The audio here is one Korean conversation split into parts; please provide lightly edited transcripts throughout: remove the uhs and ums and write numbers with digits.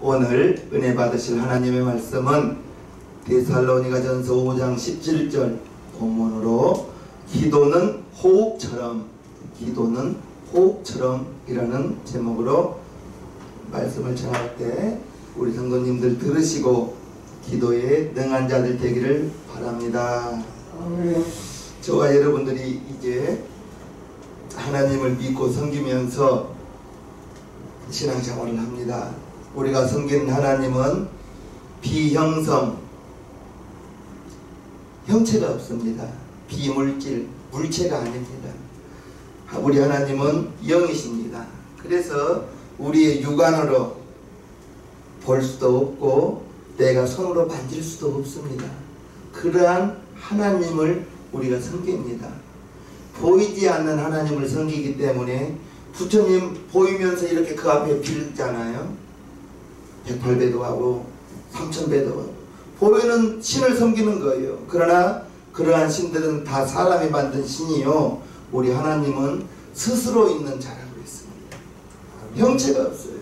오늘 은혜 받으실 하나님의 말씀은 데살로니가전서 5장 17절 본문으로 기도는 호흡처럼 이라는 제목으로 말씀을 전할 때 우리 성도님들 들으시고 기도에 능한 자들 되기를 바랍니다. 저와 여러분들이 이제 하나님을 믿고 섬기면서 신앙생활을 합니다. 우리가 섬기는 하나님은 비형성, 형체가 없습니다. 비물질, 물체가 아닙니다. 우리 하나님은 영이십니다. 그래서 우리의 육안으로 볼 수도 없고 내가 손으로 만질 수도 없습니다. 그러한 하나님을 우리가 섬깁니다. 보이지 않는 하나님을 섬기기 때문에 부처님 보이면서 이렇게 그 앞에 빌잖아요. 108배도 하고 3000배도 하고 보이는 신을 섬기는 거예요. 그러나 그러한 신들은 다 사람이 만든 신이요, 우리 하나님은 스스로 있는 자라고 했습니다. 형체가 없어요.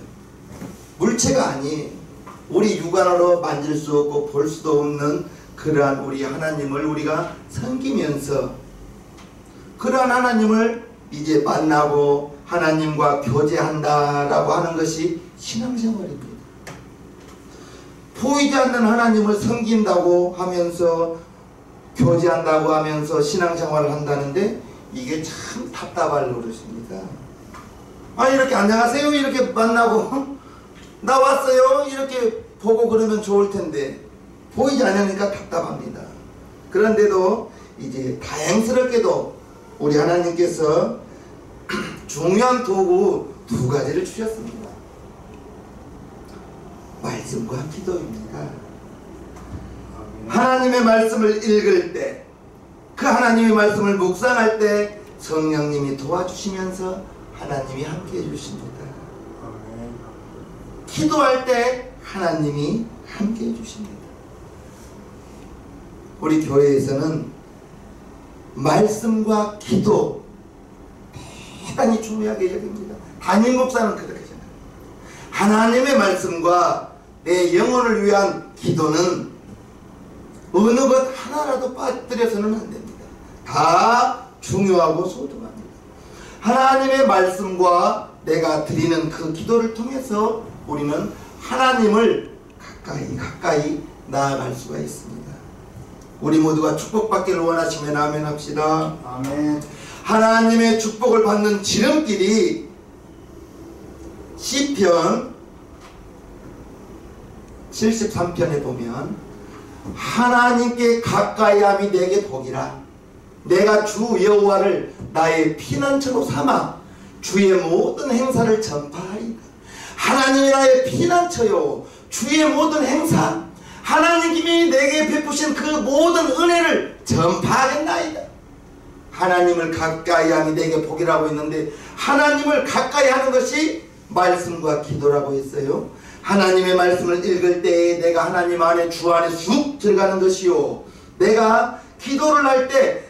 물체가 아니에요. 우리 육안으로 만질 수 없고 볼 수도 없는 그러한 우리 하나님을 우리가 섬기면서 그러한 하나님을 이제 만나고 하나님과 교제한다라고 하는 것이 신앙생활입니다. 보이지 않는 하나님을 섬긴다고 하면서 교제한다고 하면서 신앙생활을 한다는데 이게 참 답답할 노릇입니다. 이렇게 안녕하세요 이렇게 만나고 나 왔어요 이렇게 보고 그러면 좋을 텐데 보이지 않으니까 답답합니다. 그런데도 이제 다행스럽게도 우리 하나님께서 중요한 도구 두 가지를 주셨습니다. 말씀과 기도입니다. 하나님의 말씀을 읽을 때, 그 하나님의 말씀을 묵상할 때 성령님이 도와주시면서 하나님이 함께 해주십니다. 기도할 때 하나님이 함께 해주십니다. 우리 교회에서는 말씀과 기도 대단히 중요하게 여깁니다. 담임 목사는 그렇게 생각합니다. 하나님의 말씀과 내 영혼을 위한 기도는 어느 것 하나라도 빠뜨려서는 안 됩니다. 다 중요하고 소중합니다. 하나님의 말씀과 내가 드리는 그 기도를 통해서 우리는 하나님을 가까이 나아갈 수가 있습니다. 우리 모두가 축복받기를 원하시면 아멘 합시다. 아멘. 하나님의 축복을 받는 지름길이 시편 73편에 보면 하나님께 가까이함이 내게 복이라. 내가 주 여호와를 나의 피난처로 삼아 주의 모든 행사를 전파하리라. 하나님이 나의 피난처요, 주의 모든 행사, 하나님이 내게 베푸신 그 모든 은혜를 전파하겠나이다. 하나님을 가까이함이 내게 복이라고 했는데 하나님을 가까이 하는 것이 말씀과 기도라고 했어요. 하나님의 말씀을 읽을 때에 내가 하나님 안에, 주 안에 쑥 들어가는 것이요, 내가 기도를 할 때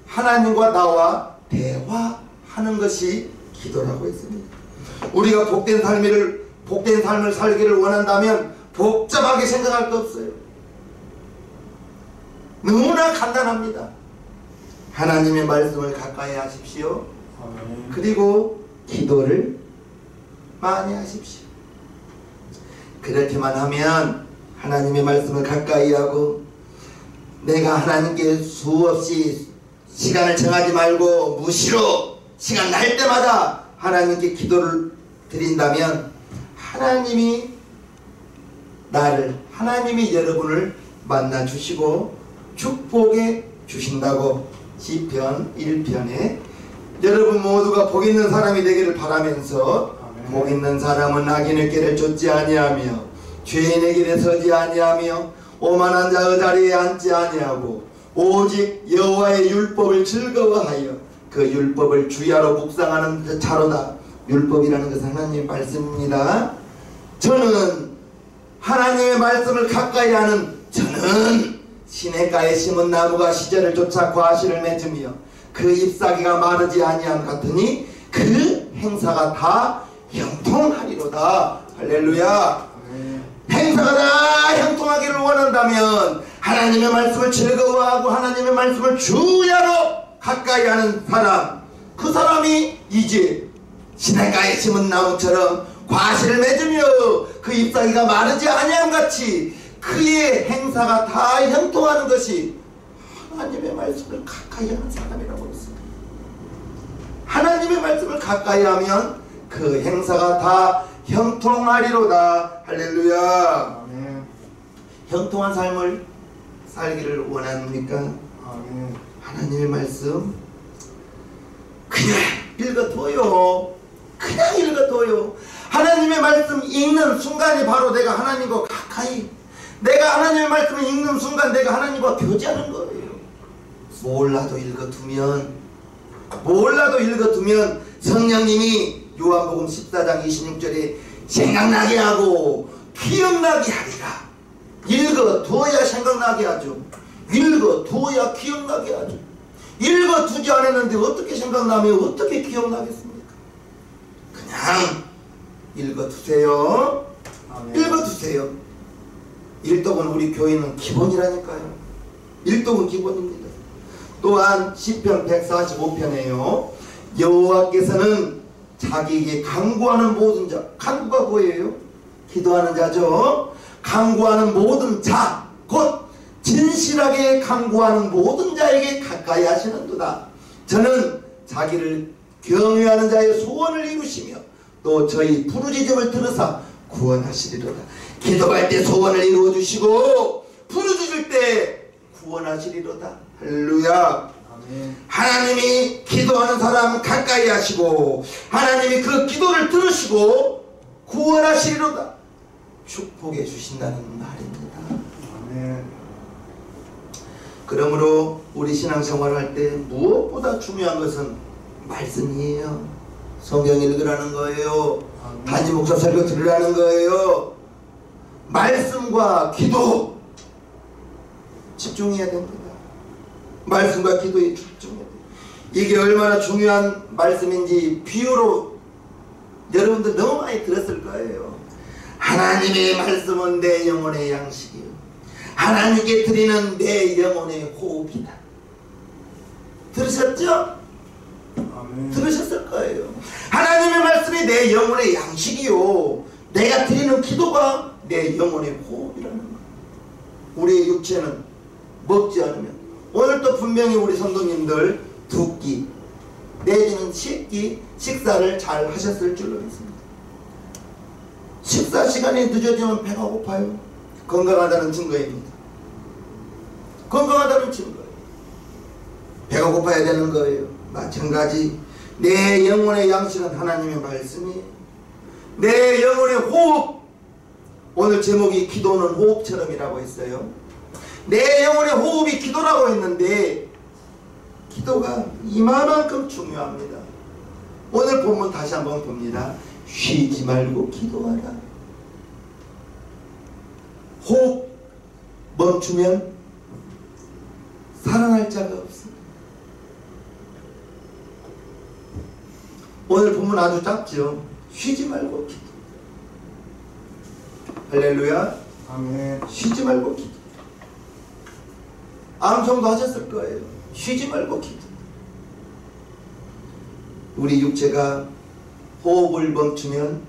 하나님과 나와 대화하는 것이 기도라고 했습니다. 우리가 복된 삶을 살기를 원한다면 복잡하게 생각할 거 없어요. 너무나 간단합니다. 하나님의 말씀을 가까이 하십시오. 그리고 기도를 많이 하십시오. 그렇게만 하면 하나님의 말씀을 가까이 하고 내가 하나님께 수없이 시간을 정하지 말고 무시로 시간 날 때마다 하나님께 기도를 드린다면 하나님이 여러분을 만나 주시고 축복해 주신다고 시편 1편에 여러분 모두가 복 있는 사람이 되기를 바라면서, 복 있는 사람은 악인의 길을 쫓지 아니하며 죄인의 길에 서지 아니하며 오만한 자의 자리에 앉지 아니하고 오직 여호와의 율법을 즐거워하여 그 율법을 주야로 묵상하는 자로다. 율법이라는 것은 하나님의 말씀입니다. 저는 하나님의 말씀을 가까이 하는 저는 시냇가에 심은 나무가 시절을 쫓아 과실을 맺으며 그 잎사귀가 마르지 아니함 같으니 그 행사가 다 형통하리로다. 할렐루야. 행사가 다 형통하기를 원한다면 하나님의 말씀을 즐거워하고 하나님의 말씀을 주야로 가까이 하는 사람, 그 사람이 이제 시냇가에 심은 나무처럼 과실을 맺으며 그 잎사귀가 마르지 아니함같이 그의 행사가 다 형통하는 것이 하나님의 말씀을 가까이 하는 사람이라고 했습니다. 하나님의 말씀을 가까이 하면 그 행사가 다 형통하리로다. 할렐루야. 아멘. 형통한 삶을 살기를 원합니까? 아멘. 하나님의 말씀 그냥 읽어둬요. 그냥 읽어둬요. 하나님의 말씀 읽는 순간이 바로 내가 하나님과 가까이, 내가 하나님의 말씀을 읽는 순간 내가 하나님과 교제하는 거예요. 몰라도 읽어두면 성령님이 요한복음 14장 26절에 생각나게 하고 기억나게 하리라. 읽어두어야 생각나게 하죠. 읽어두어야 기억나게 하죠. 읽어두지 않았는데 어떻게 생각나며 어떻게 기억나겠습니까? 그냥 읽어두세요. 아멘. 읽어두세요. 일독은 우리 교회는 기본이라니까요. 일독은 기본입니다. 또한 시편 145편에요 여호와께서는 자기에게 간구하는 모든 자, 간구가 뭐예요? 기도하는 자죠. 간구하는 모든 자, 곧 진실하게 간구하는 모든 자에게 가까이 하시는도다. 저는 자기를 경외하는 자의 소원을 이루시며 또 저희 부르짖음을 들으사 구원하시리로다. 기도할 때 소원을 이루어주시고 부르짖을 때 구원하시리로다. 할렐루야. 아멘. 하나님이 기도하는 사람 가까이 하시고 하나님이 그 기도를 들으시고 구원하시리로다. 축복해 주신다는 말입니다. 아멘. 그러므로 우리 신앙생활을 할 때 무엇보다 중요한 것은 말씀이에요. 성경 읽으라는 거예요. 아멘. 담임 목사 설교 들으라는 거예요. 말씀과 기도 집중해야 됩니다. 말씀과 기도에 집중해야 돼요. 이게 얼마나 중요한 말씀인지 비유로 여러분들 너무 많이 들었을 거예요. 하나님의 말씀은 내 영혼의 양식이요 하나님께 드리는 내 영혼의 호흡이다. 들으셨죠? 아멘. 들으셨을 거예요. 하나님의 말씀이 내 영혼의 양식이요 내가 드리는 기도가 내 영혼의 호흡이라는 거예요. 우리의 육체는 먹지 않으면, 오늘 또 분명히 우리 성도님들 두 끼 내지는 식기 식사를 잘 하셨을 줄로 믿습니다. 식사 시간이 늦어지면 배가 고파요. 건강하다는 증거입니다. 건강하다는 증거예요. 배가 고파야 되는 거예요. 마찬가지 내 영혼의 양식은 하나님의 말씀이에요. 내 영혼의 호흡, 오늘 제목이 기도는 호흡처럼이라고 했어요. 내 영혼의 호흡이 기도라고 했는데 기도가 이만큼 중요합니다. 오늘 본문 다시 한번 봅니다. 쉬지 말고 기도하라. 호흡 멈추면 살아날 자가 없습니다. 오늘 본문 아주 짧죠. 쉬지 말고 기도. 할렐루야. 아멘. 쉬지 말고 기도. 암송도 하셨을 거예요. 쉬지 말고 기도. 우리 육체가 호흡을 멈추면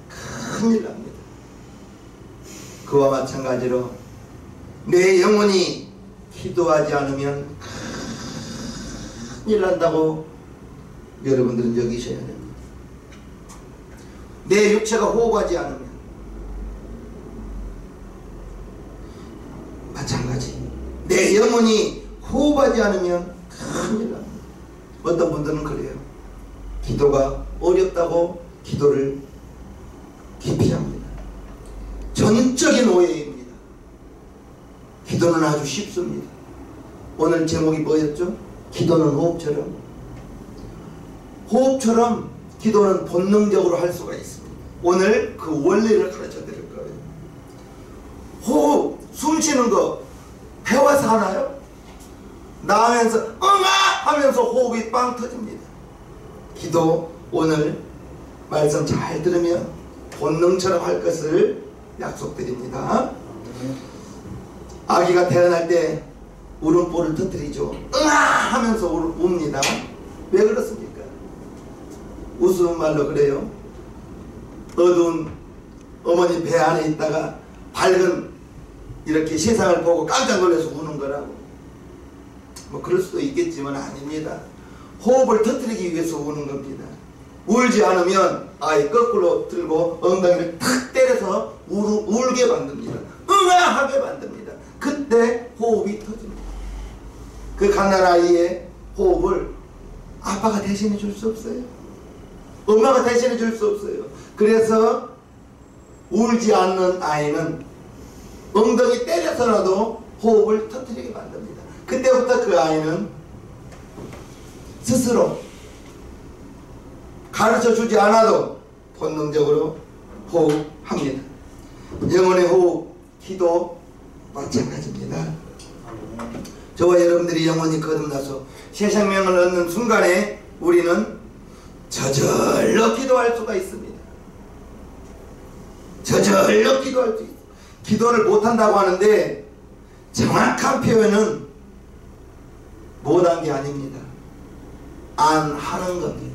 큰일 납니다. 그와 마찬가지로 내 영혼이 기도하지 않으면 큰일 난다고 여러분들은 여기셔야 됩니다. 내 육체가 호흡하지 않으면 마찬가지 내 영혼이 호흡하지 않으면 큰일 납니다. 어떤 분들은 그래요. 기도가 어렵다고 기도를 기피합니다. 전적인 오해입니다. 기도는 아주 쉽습니다. 오늘 제목이 뭐였죠? 기도는 호흡처럼. 호흡처럼 기도는 본능적으로 할 수가 있습니다. 오늘 그 원리를 가르쳐 드릴 거예요. 호흡, 숨 쉬는 거 배워서 하나요? 나오면서 응아 하면서 호흡이 빵 터집니다. 기도 오늘 말씀 잘 들으면 본능처럼 할 것을 약속드립니다. 아멘. 아기가 태어날 때 울음보를 터뜨리죠. 으아 하면서 웁니다. 왜 그렇습니까? 우스운 말로 그래요. 어두운 어머니 배 안에 있다가 밝은 이렇게 세상을 보고 깜짝 놀라서 우는 거라고. 뭐 그럴 수도 있겠지만 아닙니다. 호흡을 터뜨리기 위해서 우는 겁니다. 울지 않으면 아이 거꾸로 들고 엉덩이를 탁 때려서 울게 만듭니다. 응아하게 만듭니다. 그때 호흡이 터집니다. 그 갓난아이의 호흡을 아빠가 대신해 줄 수 없어요. 엄마가 대신해 줄 수 없어요. 그래서 울지 않는 아이는 엉덩이 때려서라도 호흡을 터뜨리게 만듭니다. 그때부터 그 아이는 스스로 가르쳐 주지 않아도 본능적으로 호흡합니다. 영혼의 호흡, 기도 마찬가지입니다. 아멘. 저와 여러분들이 영혼이 거듭나서 새 생명을 얻는 순간에 우리는 저절로 기도할 수가 있습니다. 저절로 기도할 수 있습니다. 기도를 못한다고 하는데 정확한 표현은 못한 게 아닙니다. 안 하는 겁니다.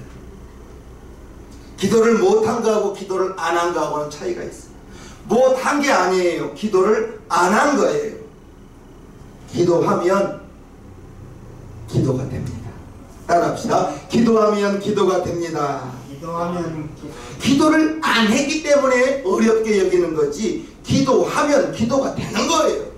기도를 못한 거하고 기도를 안 한 거하고는 차이가 있어요. 못한 게 아니에요. 기도를 안 한 거예요. 기도하면 기도가 됩니다. 따라합시다. 기도하면 기도가 됩니다. 기도하면 기도를 안 했기 때문에 어렵게 여기는 거지 기도하면 기도가 되는 거예요.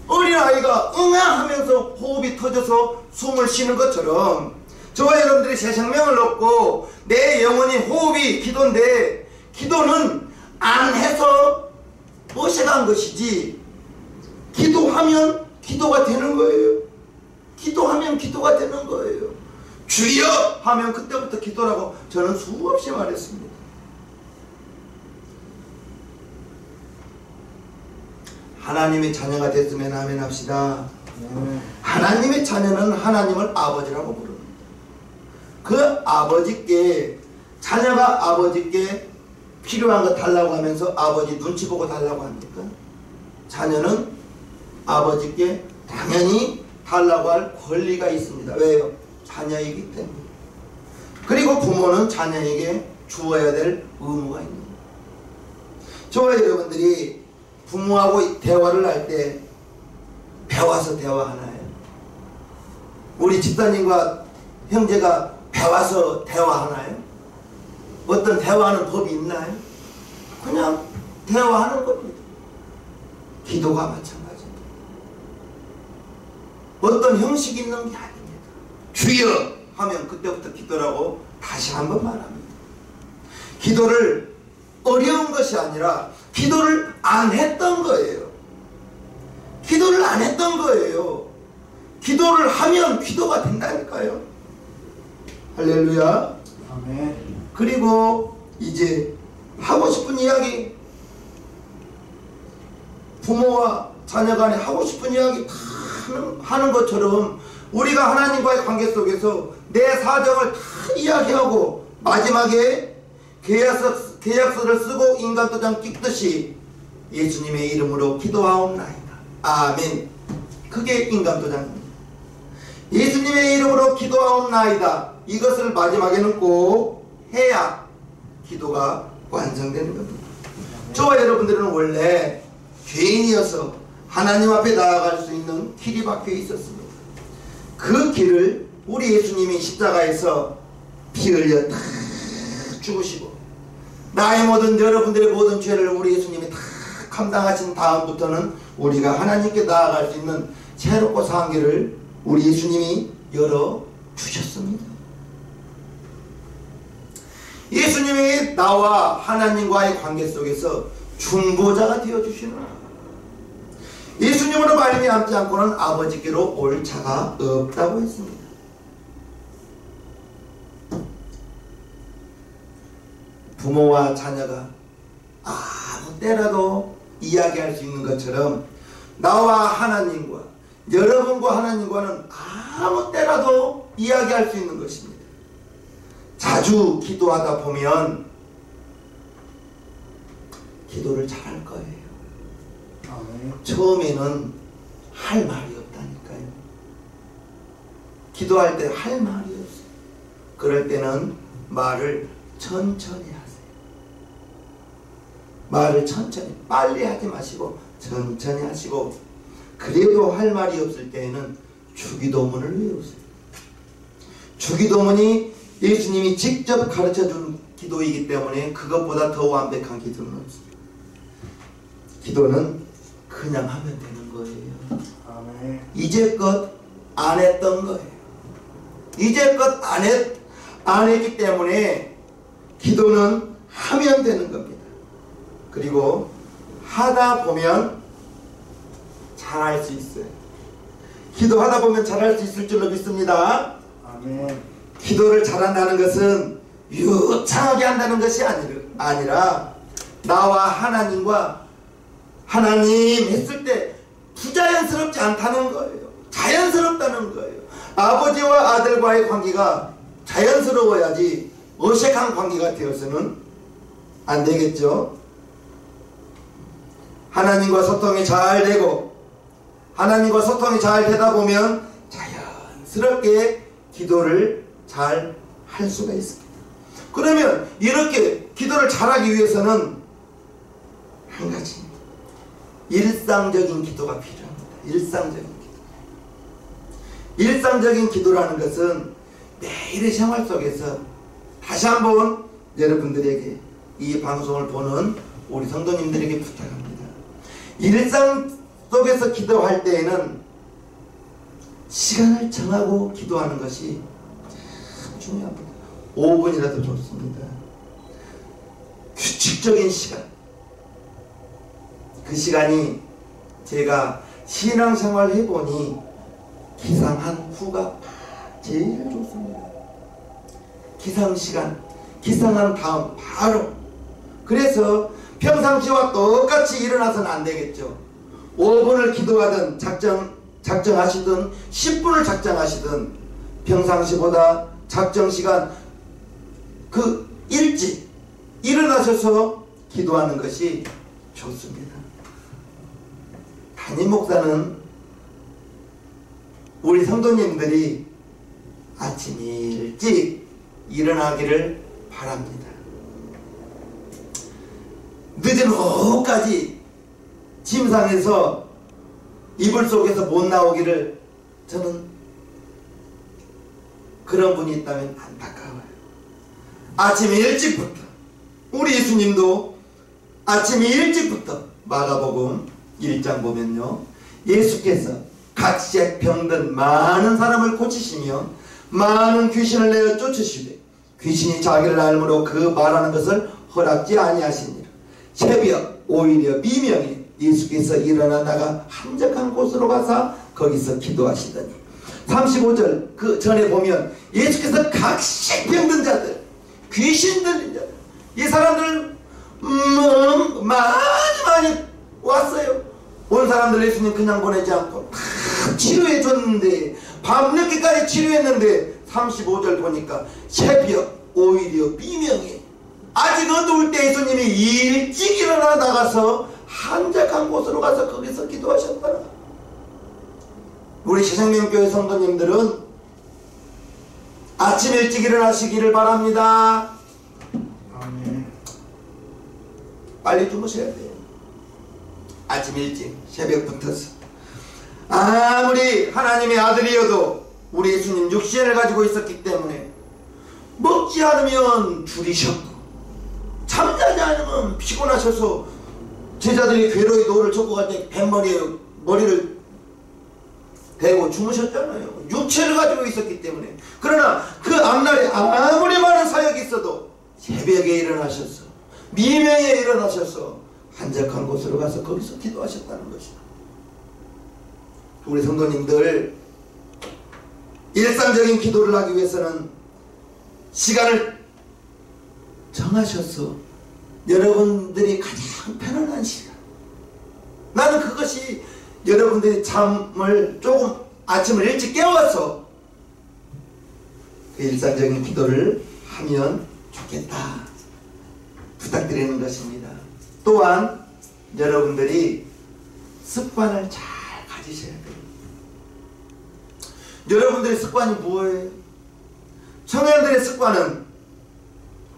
어린아이가 응아 하면서 호흡이 터져서 숨을 쉬는 것처럼 저와 여러분들이 새 생명을 얻고 내 영혼이 호흡이 기도인데 기도는 안 해서 어색한 것이지 기도하면 기도가 되는 거예요. 기도하면 기도가 되는 거예요. 주여 하면 그때부터 기도라고 저는 수없이 말했습니다. 하나님의 자녀가 됐으면 아멘 합시다. 아멘. 하나님의 자녀는 하나님을 아버지라고 부릅니다. 그 아버지께 자녀가 아버지께 필요한 거 달라고 하면서 아버지 눈치 보고 달라고 합니까? 자녀는 아버지께 당연히 달라고 할 권리가 있습니다. 왜요? 자녀이기 때문에. 그리고 부모는 자녀에게 주어야 될 의무가 있는 거예요. 저와 여러분들이 부모하고 대화를 할 때 배워서 대화하나요? 우리 집사님과 형제가 배워서 대화하나요? 어떤 대화하는 법이 있나요? 그냥 대화하는 겁니다. 기도가 마찬가지입니다. 어떤 형식이 있는 게 아닙니다. 주여 하면 그때부터 기도라고 다시 한번 말합니다. 기도를 어려운 것이 아니라 기도를 안 했던 거예요. 기도를 안 했던 거예요. 기도를 하면 기도가 된다니까요. 할렐루야. 아멘. 그리고 이제 하고 싶은 이야기, 부모와 자녀 간에 하고 싶은 이야기 다 하는 것처럼 우리가 하나님과의 관계 속에서 내 사정을 다 이야기하고 마지막에 계약서를 쓰고 인간도장 찍듯이 예수님의 이름으로 기도하옵나이다. 아멘. 그게 인간도장입니다. 예수님의 이름으로 기도하옵나이다. 이것을 마지막에는 꼭 해야 기도가 완성되는 겁니다. 저와 여러분들은 원래 죄인이어서 하나님 앞에 나아갈 수 있는 길이 박혀 있었습니다. 그 길을 우리 예수님이 십자가에서 피 흘려 다 죽으시고 나의 모든 여러분들의 모든 죄를 우리 예수님이 다 감당하신 다음부터는 우리가 하나님께 나아갈 수 있는 새롭고 산 길을 우리 예수님이 열어주셨습니다. 예수님이 나와 하나님과의 관계 속에서 중보자가 되어주시는 거예요. 예수님으로 말미암지 않고는 아버지께로 올 자가 없다고 했습니다. 부모와 자녀가 아무 때라도 이야기할 수 있는 것처럼 나와 하나님과 여러분과 하나님과는 아무 때라도 이야기할 수 있는 것입니다. 자주 기도하다 보면 기도를 잘할 거예요. 아멘. 처음에는 할 말이 없다니까요. 기도할 때 할 말이 없어요. 그럴 때는 말을 천천히 하세요. 말을 천천히, 빨리 하지 마시고 천천히 하시고, 그래도 할 말이 없을 때에는 주기도문을 외우세요. 주기도문이 예수님이 직접 가르쳐준 기도이기 때문에 그것보다 더 완벽한 기도는 없습니다. 기도는 그냥 하면 되는 거예요. 아멘. 이제껏 안 했던 거예요. 이제껏 안 했기 때문에 기도는 하면 되는 겁니다. 그리고 하다 보면 잘할 수 있어요. 기도하다 보면 잘할 수 있을 줄로 믿습니다. 아멘. 기도를 잘한다는 것은 유창하게 한다는 것이 아니라 나와 하나님과 하나님 했을 때 부자연스럽지 않다는 거예요. 자연스럽다는 거예요. 아버지와 아들과의 관계가 자연스러워야지 어색한 관계가 되어서는 안 되겠죠. 하나님과 소통이 잘 되고 하나님과 소통이 잘 되다 보면 자연스럽게 기도를 잘 할 수가 있습니다. 그러면 이렇게 기도를 잘하기 위해서는 한 가지, 일상적인 기도가 필요합니다. 일상적인 기도. 일상적인 기도라는 것은 매일의 생활 속에서, 다시 한번 여러분들에게, 이 방송을 보는 우리 성도님들에게 부탁합니다. 일상 속에서 기도할 때에는 시간을 정하고 기도하는 것이 참 중요합니다. 5분이라도 좋습니다. 규칙적인 시간. 그 시간이 제가 신앙생활 해보니 기상한 후가 제일 좋습니다. 기상시간, 기상한 다음 바로. 그래서 평상시와 똑같이 일어나서는 안 되겠죠. 5분을 기도하든 작정하시든 10분을 작정하시든 평상시보다 작정시간 일찍 일어나셔서 기도하는 것이 좋습니다. 담임 목사는 우리 성도님들이 아침 일찍 일어나기를 바랍니다. 늦은 오후까지 침상에서 이불 속에서 못 나오기를, 저는 그런 분이 있다면 안타까워요. 아침 일찍부터, 우리 예수님도 아침 일찍부터 마가복음 1장 보면요, 예수께서 각색 병든 많은 사람을 고치시며 많은 귀신을 내어 쫓으시되 귀신이 자기를 알므로 그 말하는 것을 허락지 아니하시니라. 새벽 오히려 미명에 예수께서 일어나다가 한적한 곳으로 가서 거기서 기도하시더니, 35절 그 전에 보면 예수께서 각색 병든 자들, 귀신 들린 자들, 이 사람들 많이 왔어요. 온 사람들 예수님 그냥 보내지 않고 다 치료해 줬는데, 밤늦게까지 치료했는데 35절 보니까 새벽 오히려 미명에, 아직 어두울 때 예수님이 일찍 일어나 나가서 한적한 곳으로 가서 거기서 기도하셨다. 우리 새생명교회 성도님들은 아침 일찍 일어나시기를 바랍니다. 아멘. 빨리 주무셔야 돼요. 아침 일찍 새벽부터서. 아무리 하나님의 아들이어도 우리 예수님 육신을 가지고 있었기 때문에 먹지 않으면 줄이셨고 잠자지 않으면 피곤하셔서 제자들이 괴로이 노를 젓고 갈 때 뱃머리에 머리를 대고 주무셨잖아요. 육체를 가지고 있었기 때문에. 그러나 그 앞날에 아무리 많은 사역이 있어도 새벽에 일어나셔서, 미명에 일어나셔서 한적한 곳으로 가서 거기서 기도하셨다는 것이다. 우리 성도님들, 일상적인 기도를 하기 위해서는 시간을 정하셔서 여러분들이 가장 편안한 시간, 나는 그것이 여러분들이 잠을 조금 아침을 일찍 깨워서 그 일상적인 기도를 하면 좋겠다 부탁드리는 것입니다. 또한 여러분들이 습관을 잘 가지셔야 돼요. 여러분들의 습관이 뭐예요? 청년들의 습관은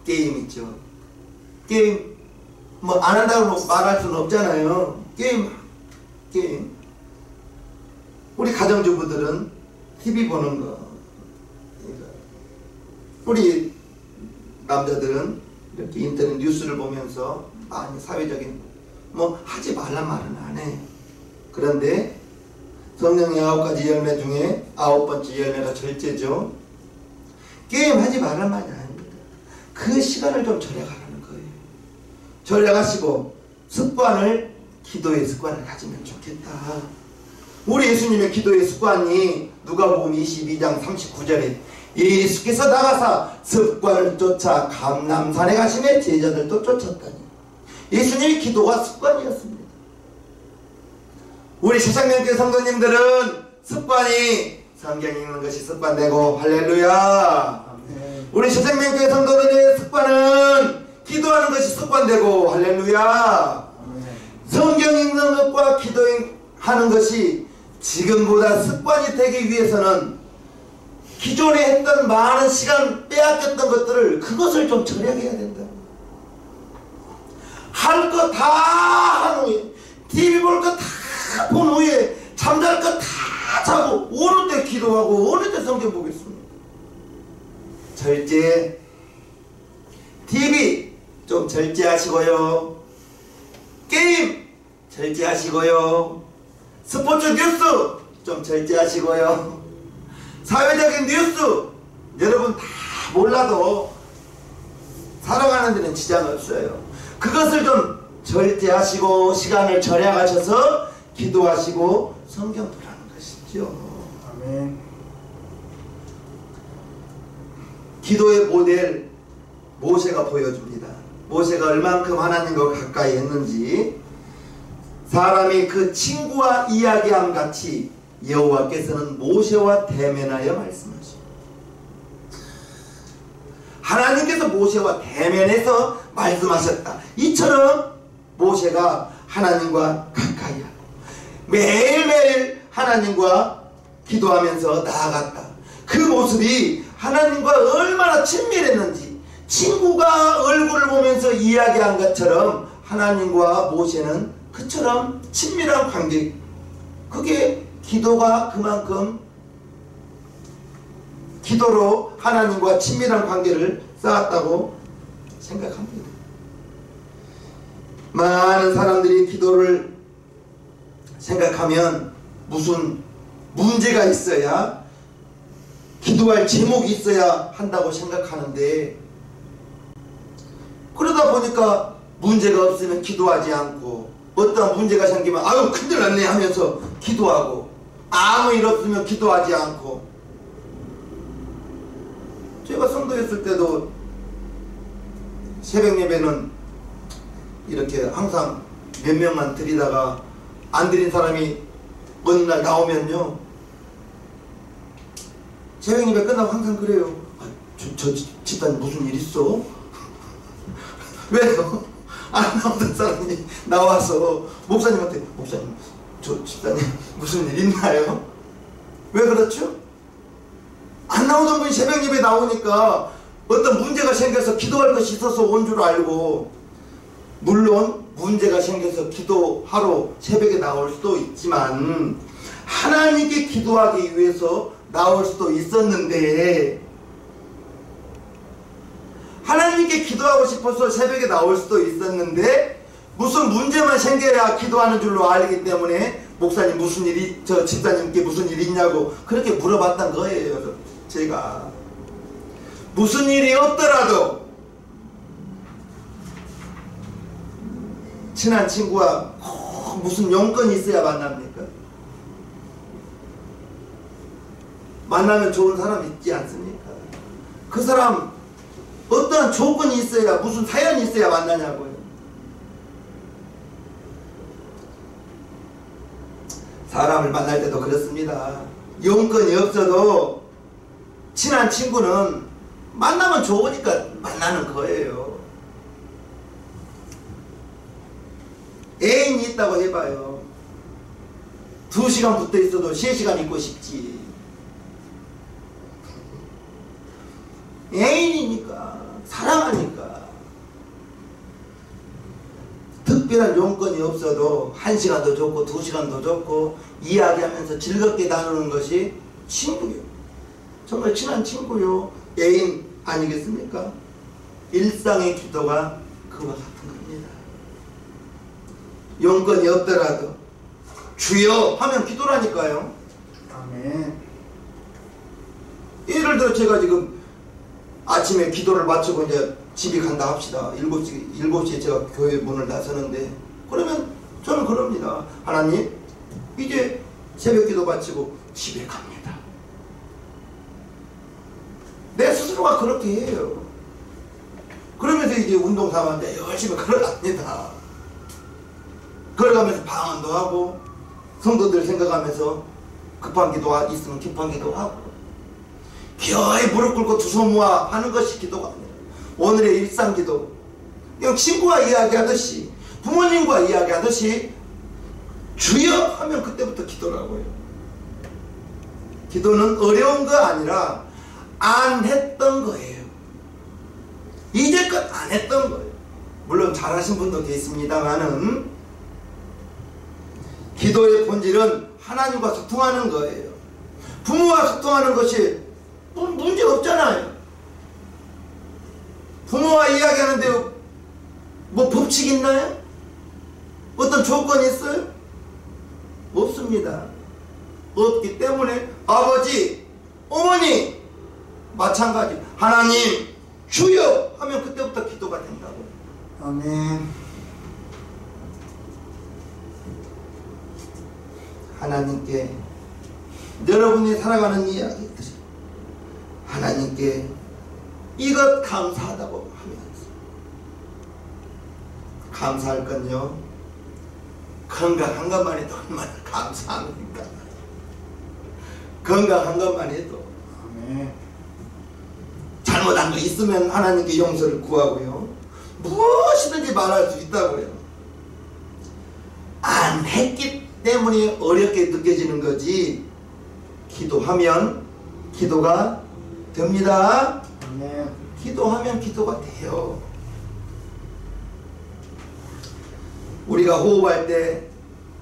게임 있죠. 게임 뭐 안 한다고 말할 수는 없잖아요. 게임. 우리 가정주부들은 TV 보는 거, 우리 남자들은 이렇게 인터넷 뉴스를 보면서 많이 사회적인 뭐 하지 말란 말은 안 해. 그런데 성령의 9가지 열매 중에 9번째 열매가 절제죠. 게임 하지 말란 말이 아닙니다. 그 시간을 좀 절약하라는 거예요. 절약하시고 습관을, 기도의 습관을 가지면 좋겠다. 우리 예수님의 기도의 습관이 누가복음 22장 39절에 예수께서 나가사 습관을 쫓아 감람산에 가시매 제자들도 쫓았다니. 예수님의 기도가 습관이었습니다. 우리 시장님께 성도님들은 습관이 성경 읽는 것이 습관되고, 할렐루야. 아멘. 우리 시장님께 성도들의 습관은 기도하는 것이 습관되고, 할렐루야. 아멘. 성경 읽는 것과 기도하는 것이 지금보다 습관이 되기 위해서는 기존에 했던 많은 시간 빼앗겼던 것들을, 그것을 좀 절약해야 된다. 할 거 다 한 후에, TV 볼 거 다 본 후에, 잠잘 거 다 자고 어느 때 기도하고 어느 때 성경 보겠습니까? 절제. TV 좀 절제하시고요. 게임 절제하시고요. 스포츠 뉴스 좀 절제하시고요. 사회적인 뉴스 여러분 다 몰라도 살아가는 데는 지장 없어요. 그것을 좀 절제하시고 시간을 절약하셔서 기도하시고 성경 보라는 것이죠. 아멘. 기도의 모델 모세가 보여줍니다. 모세가 얼만큼 하나님과 가까이 했는지. 사람이 그 친구와 이야기함 같이 여호와께서는 모세와 대면하여 말씀하십니다. 하나님께서 모세와 대면해서 말씀하셨다. 이처럼 모세가 하나님과 가까이 하고 매일매일 하나님과 기도하면서 나아갔다. 그 모습이 하나님과 얼마나 친밀했는지, 친구가 얼굴을 보면서 이야기한 것처럼 하나님과 모세는 그처럼 친밀한 관계, 그게 기도가 그만큼 기도로 하나님과 친밀한 관계를 쌓았다고 생각합니다. 많은 사람들이 기도를 생각하면 무슨 문제가 있어야, 기도할 제목이 있어야 한다고 생각하는데, 그러다 보니까 문제가 없으면 기도하지 않고, 어떤 문제가 생기면 아유 큰일 났네 하면서 기도하고, 아무 일 없으면 기도하지 않고. 제가 성도였을 때도 새벽 예배는 이렇게 항상 몇 명만 드리다가 안 드린 사람이 어느 날 나오면요, 새벽 예배 끝나고 항상 그래요. 저 집사님 무슨 일 있어? 왜요? 안 나오던 사람이 나와서 목사님한테, 목사님 저 집사님 무슨 일 있나요? 왜 그렇죠? 안 나오던 분이 새벽 예배 나오니까 어떤 문제가 생겨서 기도할 것이 있어서 온 줄 알고, 물론 문제가 생겨서 기도하러 새벽에 나올 수도 있지만 하나님께 기도하기 위해서 나올 수도 있었는데, 하나님께 기도하고 싶어서 새벽에 나올 수도 있었는데 무슨 문제만 생겨야 기도하는 줄로 알기 때문에 목사님 무슨 일이, 저 집사님께 무슨 일이 있냐고 그렇게 물어봤던 거예요. 제가 무슨 일이 없더라도 친한 친구와 무슨 용건이 있어야 만납니까? 만나면 좋은 사람 있지 않습니까? 그 사람 어떤 조건이 있어야, 무슨 사연이 있어야 만나냐고요. 사람을 만날 때도 그렇습니다. 용건이 없어도 친한 친구는 만나면 좋으니까 만나는 거예요. 애인이 있다고 해봐요. 2시간 붙어 있어도 3시간 있고 싶지. 애인이니까, 사랑하니까. 특별한 용건이 없어도 1시간도 좋고 2시간도 좋고 이야기하면서 즐겁게 나누는 것이 친구요. 정말 친한 친구요. 애인 아니겠습니까? 일상의 기도가 그와 같은 겁니다. 용건이 없더라도 주여 하면 기도라니까요. 아멘. 예를 들어 제가 지금 아침에 기도를 마치고 이제 집에 간다 합시다. 7시에 제가 교회 문을 나서는데, 그러면 저는 그럽니다. 하나님, 이제 새벽 기도 마치고 집에 갑니다. 내 스스로가 그렇게 해요. 그러면서 이제 운동 삼았는데 열심히 걸어갑니다. 걸어가면서 방언도 하고, 성도들 생각하면서 급한 기도 있으면 급한 기도 하고, 기어이 무릎 꿇고 두 손 모아 하는 것이 기도가 아니라 오늘의 일상 기도, 그냥 친구와 이야기하듯이, 부모님과 이야기하듯이 주여 하면 그때부터 기도라고요. 기도는 어려운 거 아니라 안 했던 거예요. 이제껏 안 했던 거예요. 물론 잘하신 분도 계십니다만은 기도의 본질은 하나님과 소통하는 거예요. 부모와 소통하는 것이 문제 없잖아요. 부모와 이야기하는데 뭐 법칙 있나요? 어떤 조건이 있어요? 없습니다. 없기 때문에 아버지, 어머니 마찬가지, 하나님, 주여 하면 그때부터 기도가 된다고요. 아멘. 하나님께 여러분이 살아가는 이야기들, 하나님께 이것 감사하다고 하면서, 감사할 건요, 건강한 것만 해도 얼마나 감사합니까? 건강한 것만 해도. 아멘. 잘못한 거 있으면 하나님께 용서를 구하고요, 무엇이든지 말할 수 있다고요. 안 했기 때문에 어렵게 느껴지는 거지, 기도하면 기도가 됩니다. 아멘. 기도하면 기도가 돼요. 우리가 호흡할 때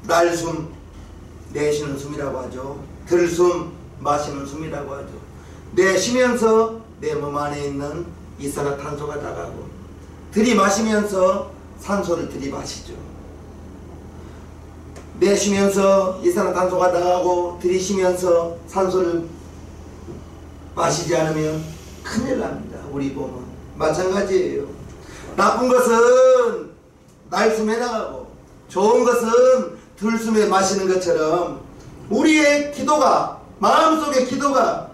날숨, 내쉬는 숨이라고 하죠. 들숨, 마시는 숨이라고 하죠. 내쉬면서 내 몸 안에 있는 이산화탄소가 나가고, 들이마시면서 산소를 들이마시죠. 내쉬면서 이산화탄소가 나가고 들이쉬면서 산소를 마시지 않으면 큰일 납니다. 우리 몸은 마찬가지예요. 나쁜 것은 날숨에 나가고 좋은 것은 들숨에 마시는 것처럼 우리의 기도가, 마음속의 기도가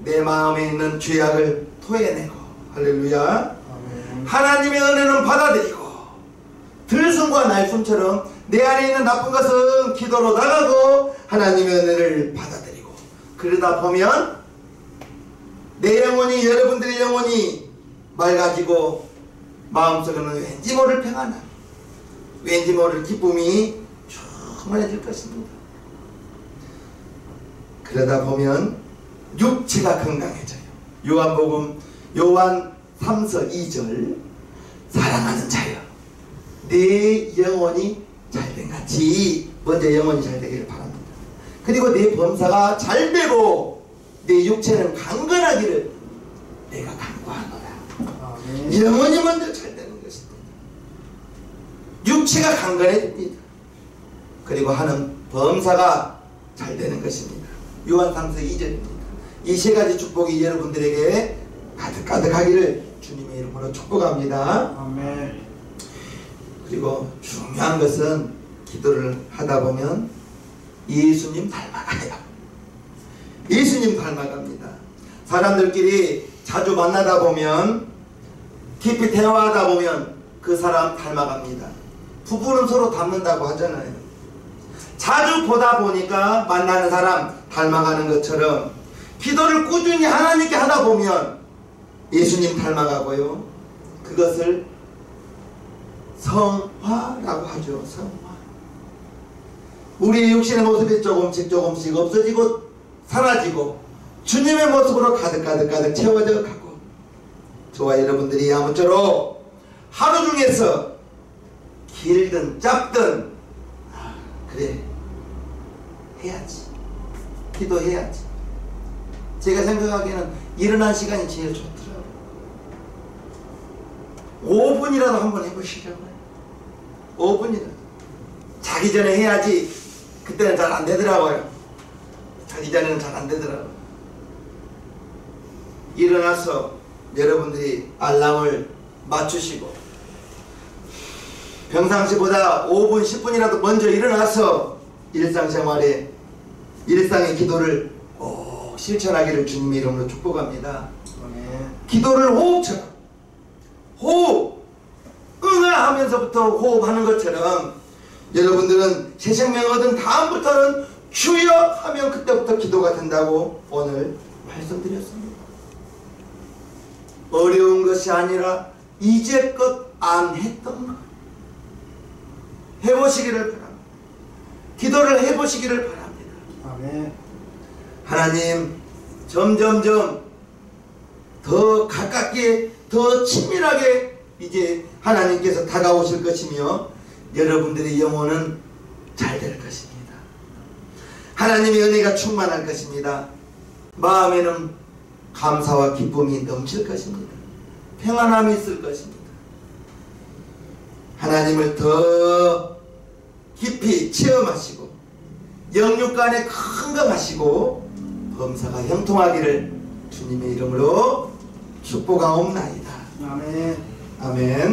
내 마음에 있는 죄악을 토해내고, 할렐루야, 아멘. 하나님의 은혜는 받아들이고, 들숨과 날숨처럼 내 안에 있는 나쁜 것은 기도로 나가고 하나님의 은혜를 받아들이고, 그러다 보면 내 영혼이, 여러분들의 영혼이 맑아지고 마음속에는 왠지 모를 평안함, 왠지 모를 기쁨이 충만해질 것입니다. 그러다 보면 육체가 건강해져요. 요한복음 요한 3서 2절, 사랑하는 자여, 내 영혼이 잘된 같이 먼저 영혼이 잘 되기를 바랍니다. 그리고 내 범사가 잘 되고 내 육체는 강건하기를 내가 간구하노라. 아멘. 영혼이 먼저 잘 되는 것입니다. 육체가 강건해집니다. 그리고 하는 범사가 잘 되는 것입니다. 요한 3서 2절입니다. 이 세 가지 축복이 여러분들에게 가득가득하기를 주님의 이름으로 축복합니다. 아멘. 그리고 중요한 것은 기도를 하다 보면 예수님 닮아가요. 예수님 닮아갑니다. 사람들끼리 자주 만나다 보면, 깊이 대화하다 보면 그 사람 닮아갑니다. 부부는 서로 닮는다고 하잖아요. 자주 보다 보니까 만나는 사람 닮아가는 것처럼 기도를 꾸준히 하나님께 하다 보면 예수님 닮아가고요, 그것을 성화라고 하죠. 성화. 우리 육신의 모습이 조금씩 없어지고 사라지고 주님의 모습으로 가득 채워져 가고, 저와 여러분들이 아무쪼록 하루 중에서 길든 짧든 그래 해야지, 기도해야지. 제가 생각하기에는 일어난 시간이 제일 좋더라고요. 5분이라도 한번 해보시려고요. 5분이라도. 자기 전에 해야지. 그때는 잘 안 되더라고요. 자기 전에는 잘 안 되더라고요. 일어나서 여러분들이 알람을 맞추시고 평상시보다 5분 10분이라도 먼저 일어나서 일상생활에 일상의 기도를 꼭 실천하기를 주님의 이름으로 축복합니다. 아멘. 기도를 호흡처럼, 호흡, 응아하면서부터 호흡하는 것처럼 여러분들은 새 생명 얻은 다음부터는 주여 하면 그때부터 기도가 된다고 오늘 말씀드렸습니다. 어려운 것이 아니라 이제껏 안 했던 것 해보시기를 바랍니다. 기도를 해보시기를 바랍니다. 아멘. 하나님, 점점점 더 가깝게, 더 친밀하게 이제 하나님께서 다가오실 것이며 여러분들의 영혼은 잘 될 것입니다. 하나님의 은혜가 충만할 것입니다. 마음에는 감사와 기쁨이 넘칠 것입니다. 평안함이 있을 것입니다. 하나님을 더 깊이 체험하시고 영육간에 건강하시고 범사가 형통하기를 주님의 이름으로 축복하옵나이다. 아멘. 아멘.